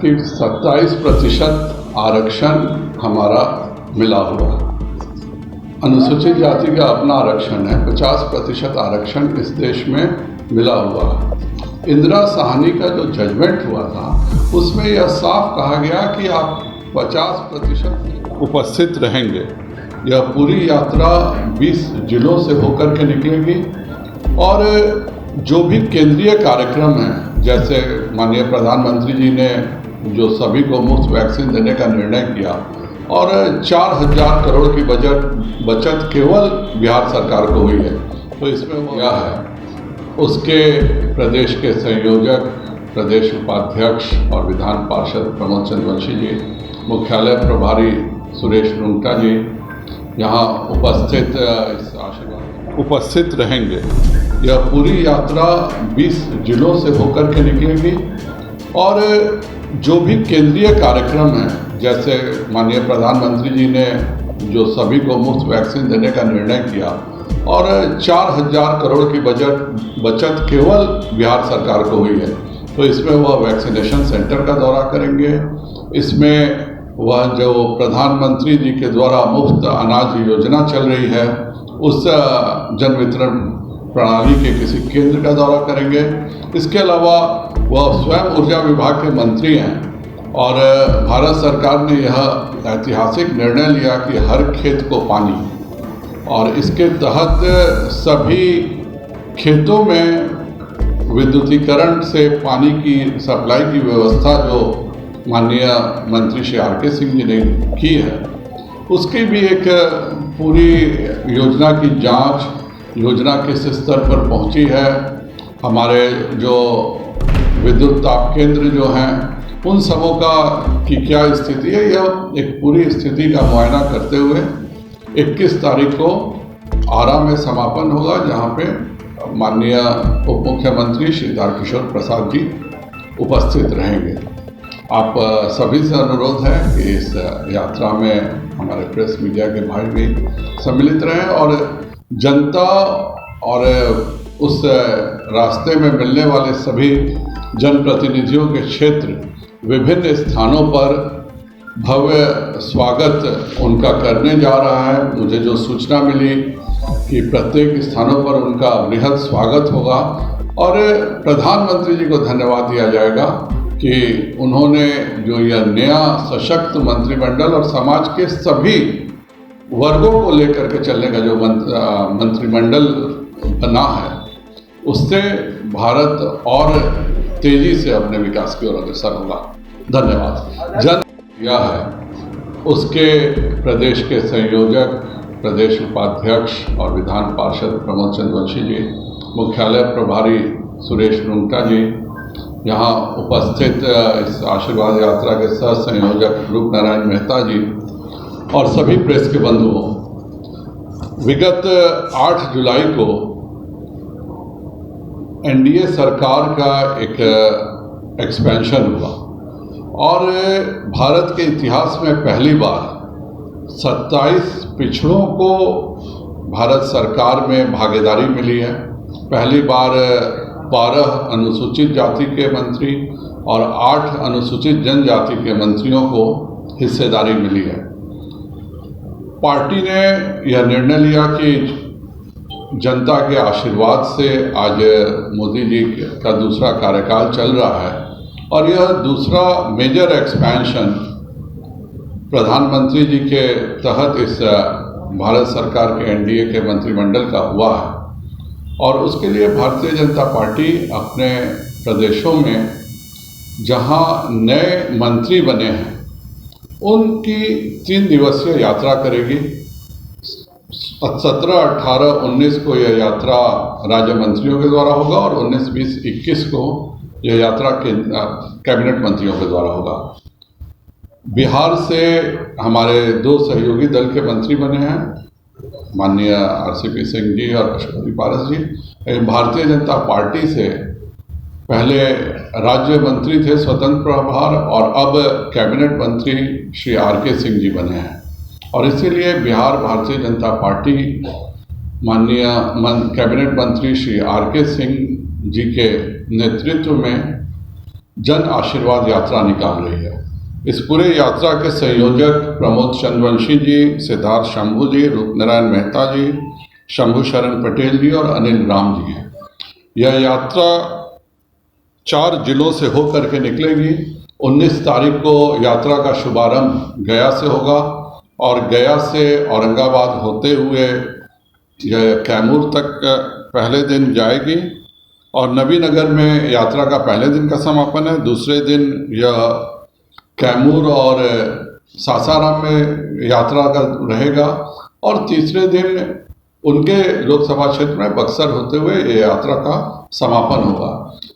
कि 27% आरक्षण हमारा मिला हुआ। अनुसूचित जाति का अपना आरक्षण है, 50% आरक्षण इस देश में मिला हुआ। इंदिरा साहनी का जो जजमेंट हुआ था उसमें यह साफ कहा गया कि आप 50% उपस्थित रहेंगे। यह पूरी यात्रा 20 जिलों से होकर के निकलेगी और जो भी केंद्रीय कार्यक्रम हैं, जैसे माननीय प्रधानमंत्री जी ने जो सभी को मुफ्त वैक्सीन देने का निर्णय किया और 4000 करोड़ की बचत केवल बिहार सरकार को हुई है, तो इसमें वो क्या है, उसके प्रदेश के संयोजक, प्रदेश उपाध्यक्ष और विधान पार्षद प्रमोद चंद्रवंशी जी, मुख्यालय प्रभारी सुरेश रुंगटा जी यहाँ उपस्थित रहेंगे। यह पूरी यात्रा 20 जिलों से होकर के निकलेगी और जो भी केंद्रीय कार्यक्रम हैं, जैसे माननीय प्रधानमंत्री जी ने जो सभी को मुफ्त वैक्सीन देने का निर्णय किया और 4000 करोड़ की बचत केवल बिहार सरकार को हुई है, तो इसमें वह वैक्सीनेशन सेंटर का दौरा करेंगे। इसमें वह जो प्रधानमंत्री जी के द्वारा मुफ्त अनाज योजना चल रही है उस जन वितरण प्रणाली के किसी केंद्र का दौरा करेंगे। इसके अलावा वह स्वयं ऊर्जा विभाग के मंत्री हैं और भारत सरकार ने यह ऐतिहासिक निर्णय लिया कि हर खेत को पानी, और इसके तहत सभी खेतों में विद्युतीकरण से पानी की सप्लाई की व्यवस्था जो माननीय मंत्री श्री आर.के. सिंह जी ने की है, उसकी भी एक पूरी योजना की जांच योजना किस स्तर पर पहुंची है, हमारे जो विद्युत ताप केंद्र जो हैं उन सबों का की क्या स्थिति है, यह एक पूरी स्थिति का मुआयना करते हुए 21 तारीख को आरा में समापन होगा, जहां पे माननीय उप मुख्यमंत्री श्री तारकिशोर प्रसाद जी उपस्थित रहेंगे। आप सभी से अनुरोध है कि इस यात्रा में हमारे प्रेस मीडिया के भाई भी सम्मिलित रहें और जनता और उस रास्ते में मिलने वाले सभी जनप्रतिनिधियों के क्षेत्र विभिन्न स्थानों पर भव्य स्वागत उनका करने जा रहा है। मुझे जो सूचना मिली कि प्रत्येक स्थानों पर उनका बृहद स्वागत होगा और प्रधानमंत्री जी को धन्यवाद दिया जाएगा कि उन्होंने जो यह नया सशक्त मंत्रिमंडल और समाज के सभी वर्गों को लेकर के चलने का जो मंत्रिमंडल बना है, उससे भारत और तेजी से अपने विकास की ओर अग्रसर होगा। धन्यवाद। जन यह है उसके प्रदेश के संयोजक, प्रदेश उपाध्यक्ष और विधान पार्षद प्रमोद चंद्रवंशी जी, मुख्यालय प्रभारी सुरेश रुंगटा जी यहाँ उपस्थित इस आशीर्वाद यात्रा के सह संयोजक रूप नारायण मेहता जी और सभी प्रेस के बंधुओं, विगत 8 जुलाई को एनडीए सरकार का एक एक्सपेंशन हुआ और भारत के इतिहास में पहली बार 27 पिछड़ों को भारत सरकार में भागीदारी मिली है। पहली बार 12 अनुसूचित जाति के मंत्री और 8 अनुसूचित जनजाति के मंत्रियों को हिस्सेदारी मिली है। पार्टी ने यह निर्णय लिया कि जनता के आशीर्वाद से आज मोदी जी का दूसरा कार्यकाल चल रहा है और यह दूसरा मेजर एक्सपेंशन प्रधानमंत्री जी के तहत इस भारत सरकार के एनडीए के मंत्रिमंडल का हुआ है और उसके लिए भारतीय जनता पार्टी अपने प्रदेशों में जहां नए मंत्री बने हैं उनकी 3 दिवसीय यात्रा करेगी। 17, 18, 19 को यह यात्रा राज्य मंत्रियों के द्वारा होगा और 19, 20, 21 को यह यात्रा कैबिनेट मंत्रियों के द्वारा होगा। बिहार से हमारे 2 सहयोगी दल के मंत्री बने हैं, माननीय आरसीपी सिंह जी और पशुपति पारस जी। भारतीय जनता पार्टी से पहले राज्य मंत्री थे स्वतंत्र प्रभार और अब कैबिनेट मंत्री श्री आर.के. सिंह जी बने हैं और इसीलिए बिहार भारतीय जनता पार्टी माननीय कैबिनेट मंत्री श्री आर.के. सिंह जी के नेतृत्व में जन आशीर्वाद यात्रा निकाल रही है। इस पूरे यात्रा के संयोजक प्रमोद चंद्रवंशी जी, सिद्धार्थ शंभू जी, रूपनारायण मेहता जी, शंभू शरण पटेल जी और अनिल राम जी हैं। यह यात्रा 4 जिलों से होकर के निकलेगी। 19 तारीख को यात्रा का शुभारंभ गया से होगा और गया से औरंगाबाद होते हुए यह कैमूर तक पहले दिन जाएगी और नबीनगर में यात्रा का पहले दिन का समापन है। दूसरे दिन यह कैमूर और सासाराम में यात्रा का रहेगा और तीसरे दिन उनके लोकसभा क्षेत्र में बक्सर होते हुए ये यात्रा का समापन होगा।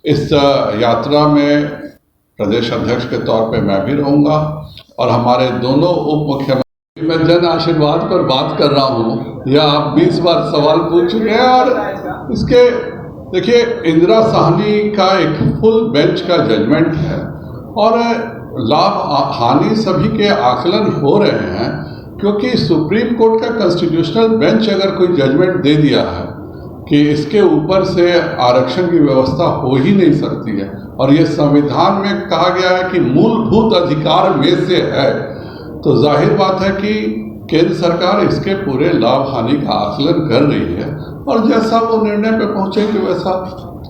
इस यात्रा में प्रदेश अध्यक्ष के तौर पे मैं भी रहूँगा और हमारे दोनों उप मुख्यमंत्री। मैं जन आशीर्वाद पर बात कर रहा हूँ, यह आप 20 बार सवाल पूछ चुके हैं और इसके देखिए इंदिरा साहनी का एक फुल बेंच का जजमेंट है और लाभ हानि सभी के आकलन हो रहे हैं क्योंकि सुप्रीम कोर्ट का कॉन्स्टिट्यूशनल बेंच अगर कोई जजमेंट दे दिया है कि इसके ऊपर से आरक्षण की व्यवस्था हो ही नहीं सकती है और ये संविधान में कहा गया है कि मूलभूत अधिकार में से है, तो जाहिर बात है कि केंद्र सरकार इसके पूरे लाभ हानि का आकलन कर रही है और जैसा वो निर्णय पे पहुंचेगी वैसा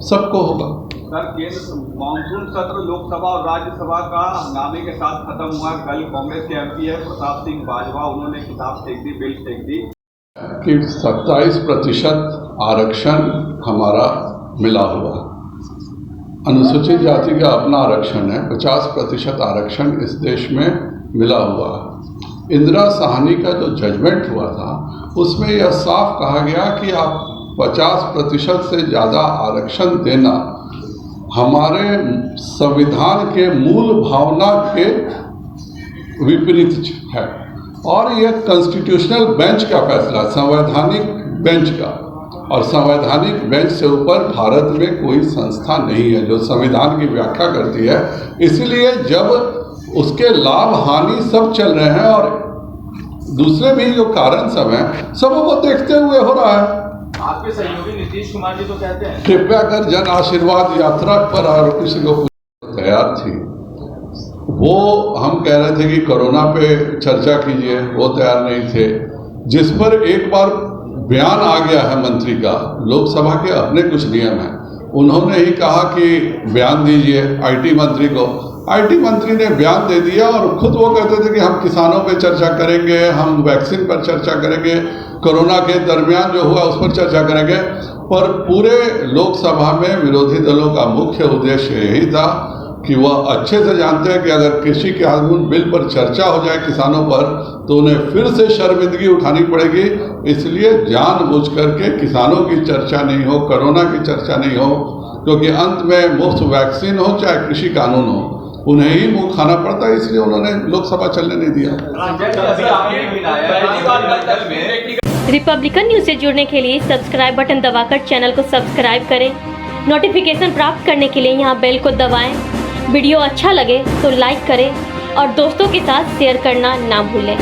सबको होगा। सर, केंद्र मानसून सत्र लोकसभा और राज्यसभा का हंगामे के साथ खत्म हुआ। कल कांग्रेस के एमपी है प्रताप सिंह बाजवा, उन्होंने किताब फेंक दी, बिल फेंक दी कि 27% आरक्षण हमारा मिला हुआ। अनुसूचित जाति का अपना आरक्षण है, 50% आरक्षण इस देश में मिला हुआ है। इंदिरा साहनी का जो जजमेंट हुआ था उसमें यह साफ कहा गया कि आप 50% से ज़्यादा आरक्षण देना हमारे संविधान के मूल भावना के विपरीत है और यह कॉन्स्टिट्यूशनल बेंच का फैसला, संवैधानिक बेंच का, और संवैधानिक बेंच से ऊपर भारत में कोई संस्था नहीं है जो संविधान की व्याख्या करती है। इसलिए जब उसके लाभ हानि सब चल रहे हैं और दूसरे भी जो कारण सब हैं सब वो देखते हुए हो रहा है। आपके सहयोगी नीतीश कुमार जी तो कहते हैं कृपया कर जन आशीर्वाद यात्रा पर आरोपी सिंह को तैयार थी, वो हम कह रहे थे कि कोरोना पे चर्चा कीजिए, वो तैयार नहीं थे। जिस पर एक बार बयान आ गया है मंत्री का, लोकसभा के अपने कुछ नियम हैं, उन्होंने ही कहा कि बयान दीजिए आईटी मंत्री को, आईटी मंत्री ने बयान दे दिया और खुद वो कहते थे कि हम किसानों पे चर्चा करेंगे, हम वैक्सीन पर चर्चा करेंगे, कोरोना के दरमियान जो हुआ उस पर चर्चा करेंगे। पर पूरे लोकसभा में विरोधी दलों का मुख्य उद्देश्य यही था कि वह अच्छे से जानते हैं कि अगर कृषि के कानून बिल पर चर्चा हो जाए किसानों पर तो उन्हें फिर से शर्मिंदगी उठानी पड़ेगी। इसलिए जानबूझ करके किसानों की चर्चा नहीं हो, कोरोना की चर्चा नहीं हो, क्योंकि अंत में मुफ्त वैक्सीन हो चाहे कृषि कानून हो, उन्हें ही मुंह खाना पड़ता है, इसलिए उन्होंने लोकसभा चलने नहीं दिया। रिपब्लिकन न्यूज से जुड़ने के लिए सब्सक्राइब बटन दबाकर चैनल को सब्सक्राइब करें। नोटिफिकेशन प्राप्त करने के लिए यहाँ बेल को दबाएं। वीडियो अच्छा लगे तो लाइक करें और दोस्तों के साथ शेयर करना ना भूलें।